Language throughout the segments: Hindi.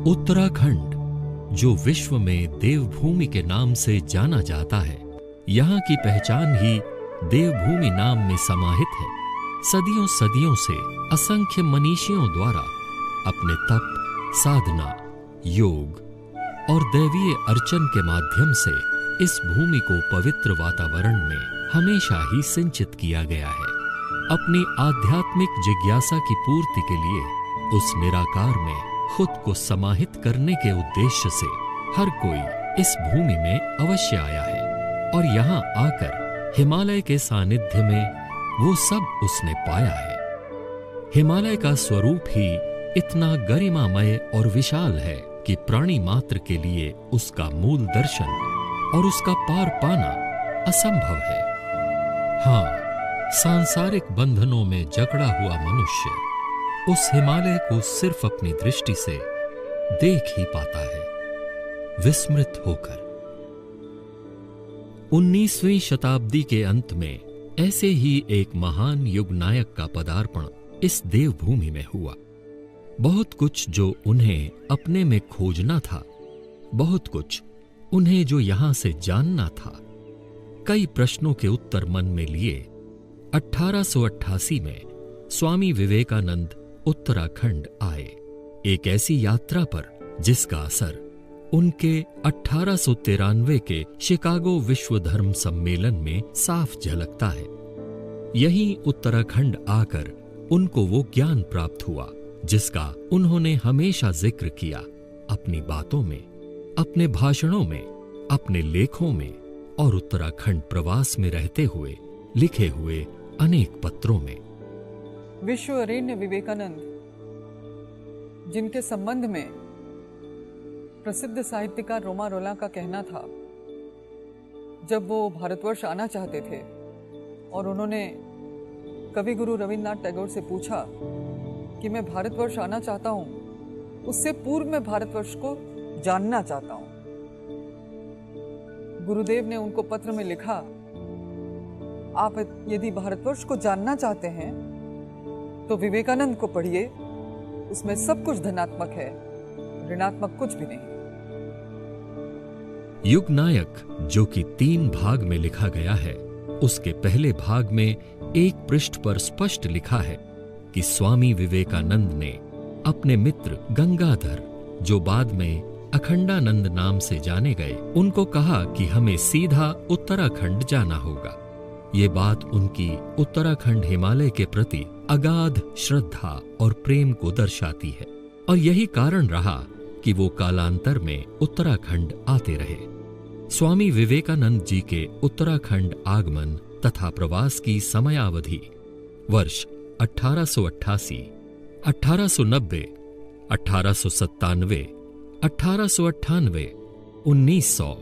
उत्तराखंड, जो विश्व में देवभूमि के नाम से जाना जाता है, यहाँ की पहचान ही देवभूमि नाम में समाहित है। सदियों सदियों से असंख्य मनीषियों द्वारा अपने तप, साधना, योग और दैवीय अर्चन के माध्यम से इस भूमि को पवित्र वातावरण में हमेशा ही सिंचित किया गया है। अपनी आध्यात्मिक जिज्ञासा की पूर्ति के लिए उस निराकार में खुद को समाहित करने के उद्देश्य से हर कोई इस भूमि में अवश्य आया है और यहाँ आकर हिमालय के सानिध्य में वो सब उसने पाया है। हिमालय का स्वरूप ही इतना गरिमामय और विशाल है कि प्राणी मात्र के लिए उसका मूल दर्शन और उसका पार पाना असंभव है। हाँ, सांसारिक बंधनों में जकड़ा हुआ मनुष्य उस हिमालय को सिर्फ अपनी दृष्टि से देख ही पाता है, विस्मृत होकर। 19वीं शताब्दी के अंत में ऐसे ही एक महान युग नायक का पदार्पण इस देवभूमि में हुआ। बहुत कुछ जो उन्हें अपने में खोजना था, बहुत कुछ उन्हें जो यहां से जानना था। कई प्रश्नों के उत्तर मन में लिए 1888 में स्वामी विवेकानंद उत्तराखंड आए, एक ऐसी यात्रा पर जिसका असर उनके 1893 के शिकागो विश्व धर्म सम्मेलन में साफ झलकता है। यहीं उत्तराखंड आकर उनको वो ज्ञान प्राप्त हुआ जिसका उन्होंने हमेशा जिक्र किया, अपनी बातों में, अपने भाषणों में, अपने लेखों में और उत्तराखंड प्रवास में रहते हुए लिखे हुए अनेक पत्रों में। विश्ववरेण्य विवेकानंद, जिनके संबंध में प्रसिद्ध साहित्यकार रोमा रोला का कहना था, जब वो भारतवर्ष आना चाहते थे और उन्होंने कवि गुरु रविन्द्रनाथ टैगोर से पूछा कि मैं भारतवर्ष आना चाहता हूं, उससे पूर्व मैं भारतवर्ष को जानना चाहता हूं। गुरुदेव ने उनको पत्र में लिखा, आप यदि भारतवर्ष को जानना चाहते हैं तो विवेकानंद को पढ़िए, उसमें सब कुछ धनात्मक है, ऋणात्मक कुछ भी नहीं। युग नायक, जो कि 3 भाग में लिखा गया है, उसके पहले भाग में एक पृष्ठ पर स्पष्ट लिखा है कि स्वामी विवेकानंद ने अपने मित्र गंगाधर, जो बाद में अखंडानंद नाम से जाने गए, उनको कहा कि हमें सीधा उत्तराखंड जाना होगा। ये बात उनकी उत्तराखंड हिमालय के प्रति अगाध श्रद्धा और प्रेम को दर्शाती है और यही कारण रहा कि वो कालांतर में उत्तराखंड आते रहे। स्वामी विवेकानंद जी के उत्तराखंड आगमन तथा प्रवास की समयावधि वर्ष 1888, 1890, 1897, 1898, 1900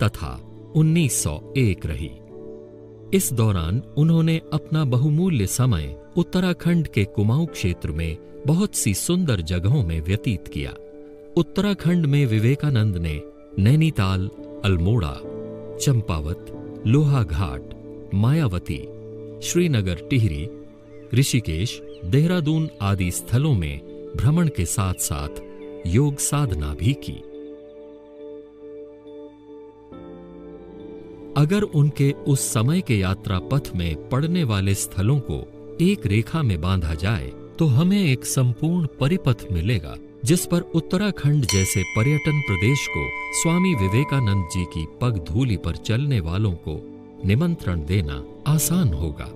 तथा 1901 रही। इस दौरान उन्होंने अपना बहुमूल्य समय उत्तराखंड के कुमाऊं क्षेत्र में बहुत सी सुंदर जगहों में व्यतीत किया। उत्तराखंड में विवेकानंद ने नैनीताल, अल्मोड़ा, चंपावत, लोहाघाट, मायावती, श्रीनगर टिहरी, ऋषिकेश, देहरादून आदि स्थलों में भ्रमण के साथ साथ योग साधना भी की। अगर उनके उस समय के यात्रा पथ में पड़ने वाले स्थलों को एक रेखा में बांधा जाए तो हमें एक संपूर्ण परिपथ मिलेगा जिस पर उत्तराखंड जैसे पर्यटन प्रदेश को स्वामी विवेकानंद जी की पगधूलि पर चलने वालों को निमंत्रण देना आसान होगा,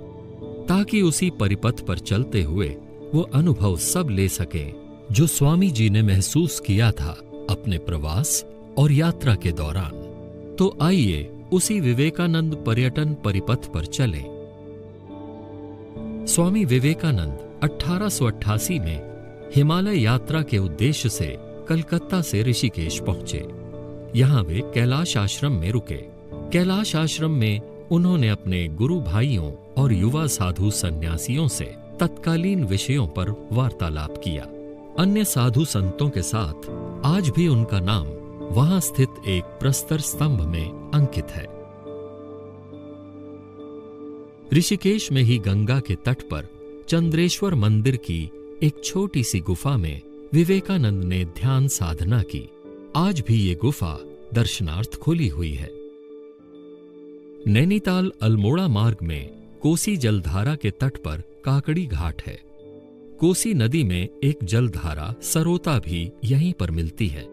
ताकि उसी परिपथ पर चलते हुए वो अनुभव सब ले सकें जो स्वामी जी ने महसूस किया था अपने प्रवास और यात्रा के दौरान। तो आइए उसी विवेकानंद पर्यटन परिपथ पर चलें। स्वामी विवेकानंद 1888 में हिमालय यात्रा के उद्देश्य से कलकत्ता से ऋषिकेश पहुंचे। यहां वे कैलाश आश्रम में रुके। कैलाश आश्रम में उन्होंने अपने गुरु भाइयों और युवा साधु सन्यासियों से तत्कालीन विषयों पर वार्तालाप किया। अन्य साधु संतों के साथ आज भी उनका नाम वहां स्थित एक प्रस्तर स्तंभ में अंकित है। ऋषिकेश में ही गंगा के तट पर चंद्रेश्वर मंदिर की एक छोटी सी गुफा में विवेकानंद ने ध्यान साधना की। आज भी ये गुफा दर्शनार्थ खुली हुई है। नैनीताल अल्मोड़ा मार्ग में कोसी जलधारा के तट पर काकड़ी घाट है। कोसी नदी में एक जलधारा सरोता भी यहीं पर मिलती है।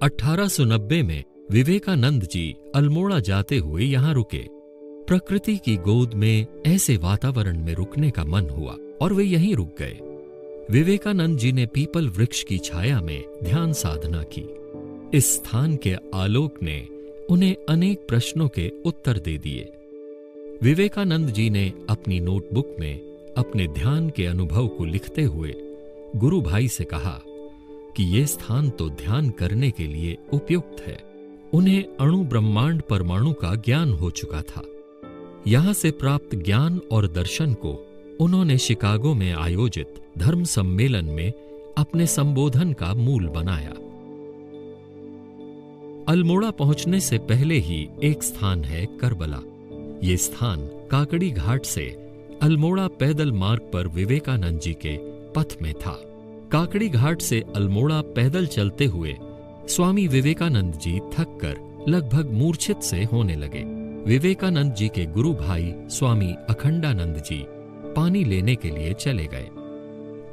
1890 में विवेकानंद जी अल्मोड़ा जाते हुए यहां रुके। प्रकृति की गोद में ऐसे वातावरण में रुकने का मन हुआ और वे यहीं रुक गए। विवेकानंद जी ने पीपल वृक्ष की छाया में ध्यान साधना की। इस स्थान के आलोक ने उन्हें अनेक प्रश्नों के उत्तर दे दिए। विवेकानंद जी ने अपनी नोटबुक में अपने ध्यान के अनुभव को लिखते हुए गुरु भाई से कहा कि ये स्थान तो ध्यान करने के लिए उपयुक्त है। उन्हें अणु ब्रह्मांड परमाणु का ज्ञान हो चुका था। यहां से प्राप्त ज्ञान और दर्शन को उन्होंने शिकागो में आयोजित धर्म सम्मेलन में अपने संबोधन का मूल बनाया। अल्मोड़ा पहुंचने से पहले ही एक स्थान है करबला। ये स्थान काकड़ी घाट से अल्मोड़ा पैदल मार्ग पर विवेकानंद जी के पथ में था। काकड़ी घाट से अल्मोड़ा पैदल चलते हुए स्वामी विवेकानंद जी थककर लगभग मूर्छित से होने लगे। विवेकानंद जी के गुरु भाई स्वामी अखंडानंद जी पानी लेने के लिए चले गए।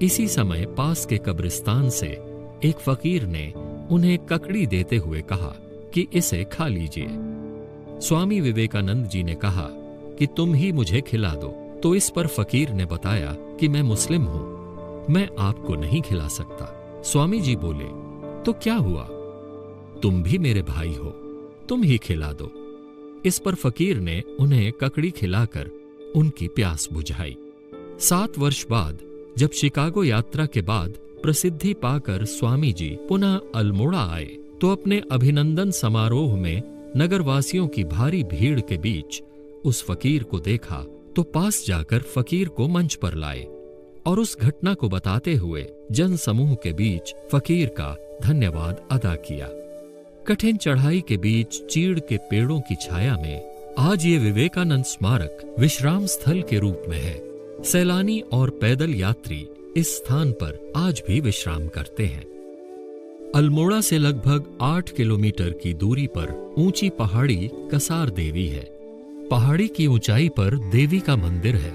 इसी समय पास के कब्रिस्तान से एक फकीर ने उन्हें ककड़ी देते हुए कहा कि इसे खा लीजिए। स्वामी विवेकानंद जी ने कहा कि तुम ही मुझे खिला दो। तो इस पर फकीर ने बताया कि मैं मुस्लिम हूं, मैं आपको नहीं खिला सकता। स्वामी जी बोले, तो क्या हुआ, तुम भी मेरे भाई हो, तुम ही खिला दो। इस पर फकीर ने उन्हें ककड़ी खिलाकर उनकी प्यास बुझाई। 7 वर्ष बाद जब शिकागो यात्रा के बाद प्रसिद्धि पाकर स्वामी जी पुनः अल्मोड़ा आए तो अपने अभिनंदन समारोह में नगरवासियों की भारी भीड़ के बीच उस फकीर को देखा तो पास जाकर फकीर को मंच पर लाए और उस घटना को बताते हुए जन समूह के बीच फकीर का धन्यवाद अदा किया। कठिन चढ़ाई के बीच चीड़ के पेड़ों की छाया में आज ये विवेकानंद स्मारक विश्राम स्थल के रूप में है। सैलानी और पैदल यात्री इस स्थान पर आज भी विश्राम करते हैं। अल्मोड़ा से लगभग 8 किलोमीटर की दूरी पर ऊंची पहाड़ी कसार देवी है। पहाड़ी की ऊंचाई पर देवी का मंदिर है।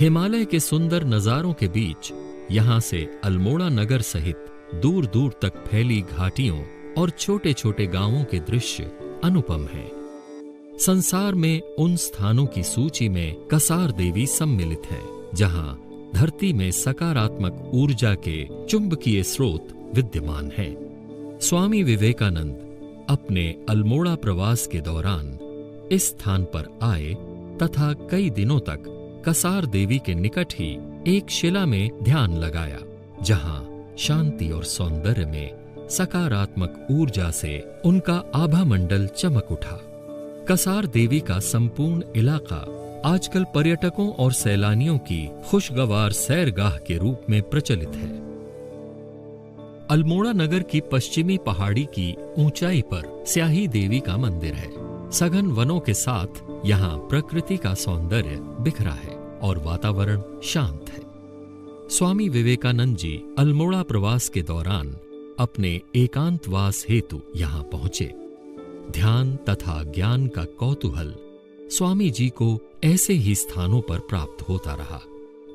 हिमालय के सुंदर नजारों के बीच यहां से अल्मोड़ा नगर सहित दूर दूर तक फैली घाटियों और छोटे छोटे गांवों के दृश्य अनुपम हैं। संसार में उन स्थानों की सूची में कसार देवी सम्मिलित है जहां धरती में सकारात्मक ऊर्जा के चुंबकीय स्रोत विद्यमान हैं। स्वामी विवेकानंद अपने अल्मोड़ा प्रवास के दौरान इस स्थान पर आए तथा कई दिनों तक कसार देवी के निकट ही एक शिला में ध्यान लगाया, जहां शांति और सौंदर्य में सकारात्मक ऊर्जा से उनका आभा मंडल चमक उठा। कसार देवी का संपूर्ण इलाका आजकल पर्यटकों और सैलानियों की खुशगवार सैरगाह के रूप में प्रचलित है। अल्मोड़ा नगर की पश्चिमी पहाड़ी की ऊंचाई पर स्याही देवी का मंदिर है। सघन वनों के साथ यहाँ प्रकृति का सौंदर्य बिखरा है और वातावरण शांत है। स्वामी विवेकानंद जी अल्मोड़ा प्रवास के दौरान अपने एकांतवास हेतु यहाँ पहुंचे। ध्यान तथा ज्ञान का कौतूहल स्वामी जी को ऐसे ही स्थानों पर प्राप्त होता रहा।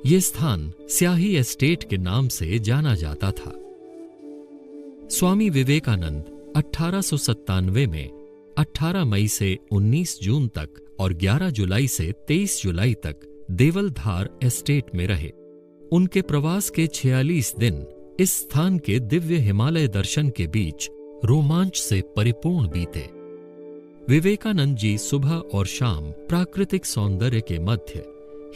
ये स्थान स्याही एस्टेट के नाम से जाना जाता था। स्वामी विवेकानंद 1897 में 18 मई से 19 जून तक और 11 जुलाई से 23 जुलाई तक देवलधार एस्टेट में रहे। उनके प्रवास के 46 दिन इस स्थान के दिव्य हिमालय दर्शन के बीच रोमांच से परिपूर्ण बीते। विवेकानंद जी सुबह और शाम प्राकृतिक सौंदर्य के मध्य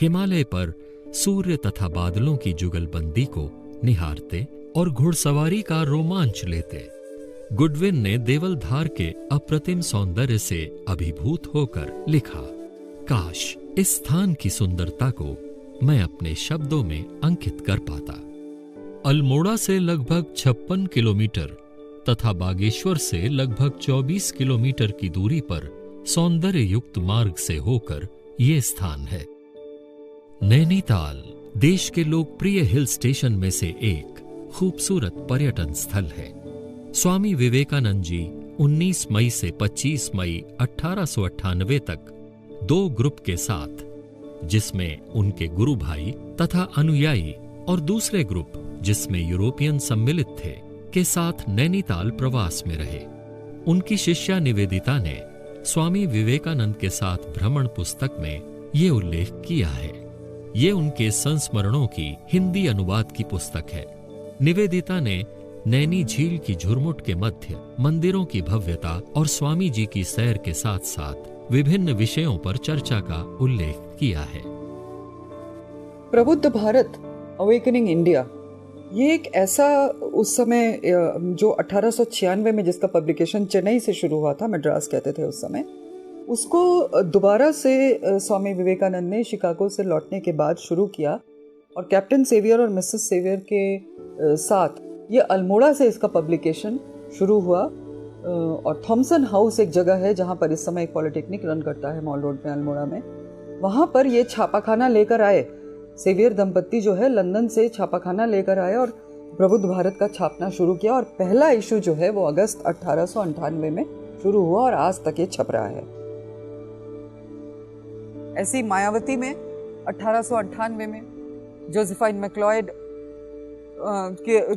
हिमालय पर सूर्य तथा बादलों की जुगलबंदी को निहारते और घुड़सवारी का रोमांच लेते। गुडविन ने देवलधार के अप्रतिम सौंदर्य से अभिभूत होकर लिखा, काश इस स्थान की सुंदरता को मैं अपने शब्दों में अंकित कर पाता। अल्मोड़ा से लगभग 56 किलोमीटर तथा बागेश्वर से लगभग 24 किलोमीटर की दूरी पर सौंदर्य युक्त मार्ग से होकर ये स्थान है। नैनीताल देश के लोकप्रिय हिल स्टेशन में से एक खूबसूरत पर्यटन स्थल है। स्वामी विवेकानंद जी 19 मई से 25 मई 1898 तक 2 ग्रुप के साथ, जिसमें उनके गुरु भाई तथा अनुयायी और दूसरे ग्रुप जिसमें यूरोपियन सम्मिलित थे के साथ नैनीताल प्रवास में रहे। उनकी शिष्या निवेदिता ने स्वामी विवेकानंद के साथ भ्रमण पुस्तक में ये उल्लेख किया है। ये उनके संस्मरणों की हिंदी अनुवाद की पुस्तक है। निवेदिता ने नैनी झील की झुरमुट के मध्य मंदिरों की भव्यता और स्वामी जी की सैर के साथ साथ विभिन्न विषयों पर चर्चा का उल्लेख किया है। प्रबुद्ध भारत, अवेकनिंग इंडिया, ये एक ऐसा उस समय जो 1896 में जिसका पब्लिकेशन चेन्नई से शुरू हुआ था, मद्रास कहते थे उस समय, उसको दोबारा से स्वामी विवेकानंद ने शिकागो से लौटने के बाद शुरू किया और कैप्टन सेवियर और मिसेस सेवियर के साथ ये अल्मोड़ा से इसका पब्लिकेशन शुरू हुआ। और थॉमसन हाउस एक जगह है जहाँ पर इस समय एक पॉलिटेक्निक रन करता है मॉल रोड में अल्मोड़ा में, वहाँ पर ये छापाखाना लेकर आए। सेवियर दंपत्ति जो है लंदन से छापाखाना लेकर आए और प्रबुद्ध भारत का छापना शुरू किया और पहला इशू जो है वो अगस्त 1898 में शुरू हुआ और आज तक ये छप रहा है। ऐसी मायावती में 1898 में जोसेफाइन मैक्लॉयड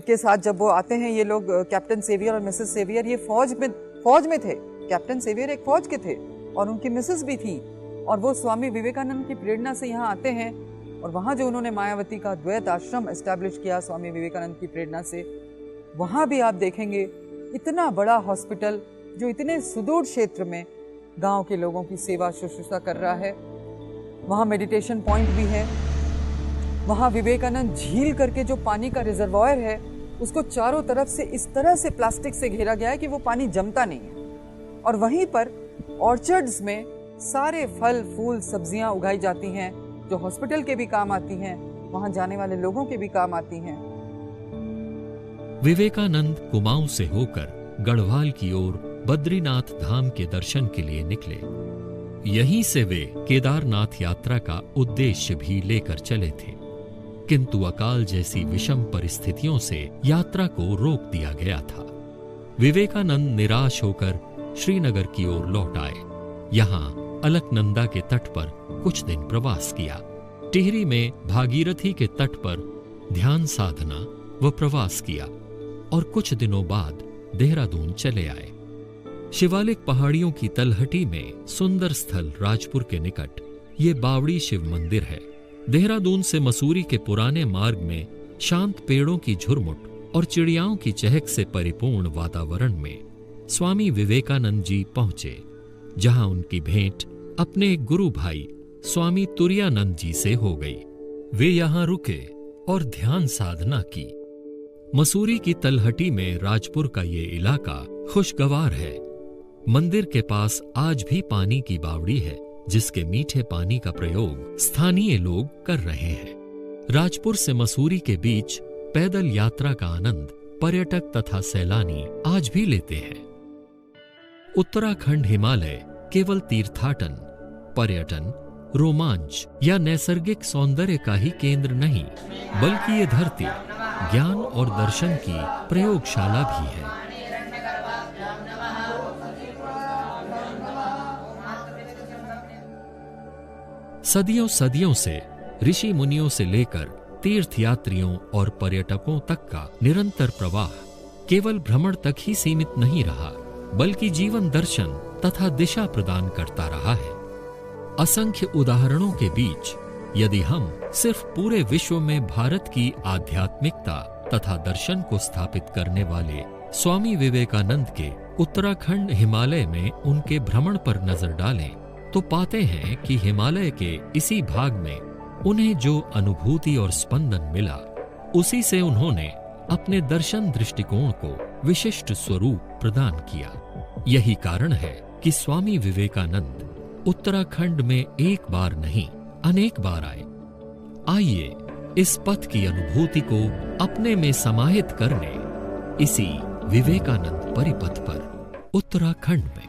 के साथ जब वो आते हैं ये लोग, कैप्टन सेवियर और मिसेस सेवियर, ये फौज में थे। कैप्टन सेवियर एक फौज के थे और उनकी मिसेस भी थी और वो स्वामी विवेकानंद की प्रेरणा से यहाँ आते हैं और वहाँ जो उन्होंने मायावती का द्वैत आश्रम एस्टैब्लिश किया स्वामी विवेकानंद की प्रेरणा से, वहाँ भी आप देखेंगे इतना बड़ा हॉस्पिटल जो इतने सुदूर क्षेत्र में गांव के लोगों की सेवा शुश्रूषा कर रहा है। वहाँ मेडिटेशन पॉइंट भी है। वहाँ विवेकानंद झील करके जो पानी का रिजर्वायर है उसको चारों तरफ से इस तरह से प्लास्टिक से घेरा गया है कि वो पानी जमता नहीं है। और वहीं पर ऑर्चर्ड्स में सारे फल फूल सब्जियां उगाई जाती हैं जो हॉस्पिटल के भी काम आती हैं, वहाँ जाने वाले लोगों के भी काम आती हैं। विवेकानंद कुमाऊं से होकर गढ़वाल की ओर बद्रीनाथ धाम के दर्शन के लिए निकले। यहीं से वे केदारनाथ यात्रा का उद्देश्य भी लेकर चले थे, किंतु अकाल जैसी विषम परिस्थितियों से यात्रा को रोक दिया गया था। विवेकानंद निराश होकर श्रीनगर की ओर लौट आए। यहाँ अलकनंदा के तट पर कुछ दिन प्रवास किया। टिहरी में भागीरथी के तट पर ध्यान साधना व प्रवास किया और कुछ दिनों बाद देहरादून चले आए। शिवालिक पहाड़ियों की तलहटी में सुंदर स्थल राजपुर के निकट ये बावड़ी शिव मंदिर है। देहरादून से मसूरी के पुराने मार्ग में शांत पेड़ों की झुरमुट और चिड़ियाओं की चहक से परिपूर्ण वातावरण में स्वामी विवेकानंद जी पहुंचे, जहां उनकी भेंट अपने गुरु भाई स्वामी तुरायानंद जी से हो गई। वे यहां रुके और ध्यान साधना की। मसूरी की तलहटी में राजपुर का ये इलाका खुशगवार है। मंदिर के पास आज भी पानी की बावड़ी है, जिसके मीठे पानी का प्रयोग स्थानीय लोग कर रहे हैं। राजपुर से मसूरी के बीच पैदल यात्रा का आनंद पर्यटक तथा सैलानी आज भी लेते हैं। उत्तराखंड हिमालय केवल तीर्थाटन, पर्यटन, रोमांच या नैसर्गिक सौंदर्य का ही केंद्र नहीं, बल्कि ये धरती ज्ञान और दर्शन की प्रयोगशाला भी है। सदियों सदियों से ऋषि मुनियों से लेकर तीर्थयात्रियों और पर्यटकों तक का निरंतर प्रवाह केवल भ्रमण तक ही सीमित नहीं रहा, बल्कि जीवन दर्शन तथा दिशा प्रदान करता रहा है। असंख्य उदाहरणों के बीच यदि हम सिर्फ पूरे विश्व में भारत की आध्यात्मिकता तथा दर्शन को स्थापित करने वाले स्वामी विवेकानंद के उत्तराखंड हिमालय में उनके भ्रमण पर नजर डालें तो पाते हैं कि हिमालय के इसी भाग में उन्हें जो अनुभूति और स्पंदन मिला, उसी से उन्होंने अपने दर्शन दृष्टिकोण को विशिष्ट स्वरूप प्रदान किया। यही कारण है कि स्वामी विवेकानंद उत्तराखंड में एक बार नहीं अनेक बार आए। आइए इस पथ की अनुभूति को अपने में समाहित करने इसी विवेकानंद परिपथ पर उत्तराखंड में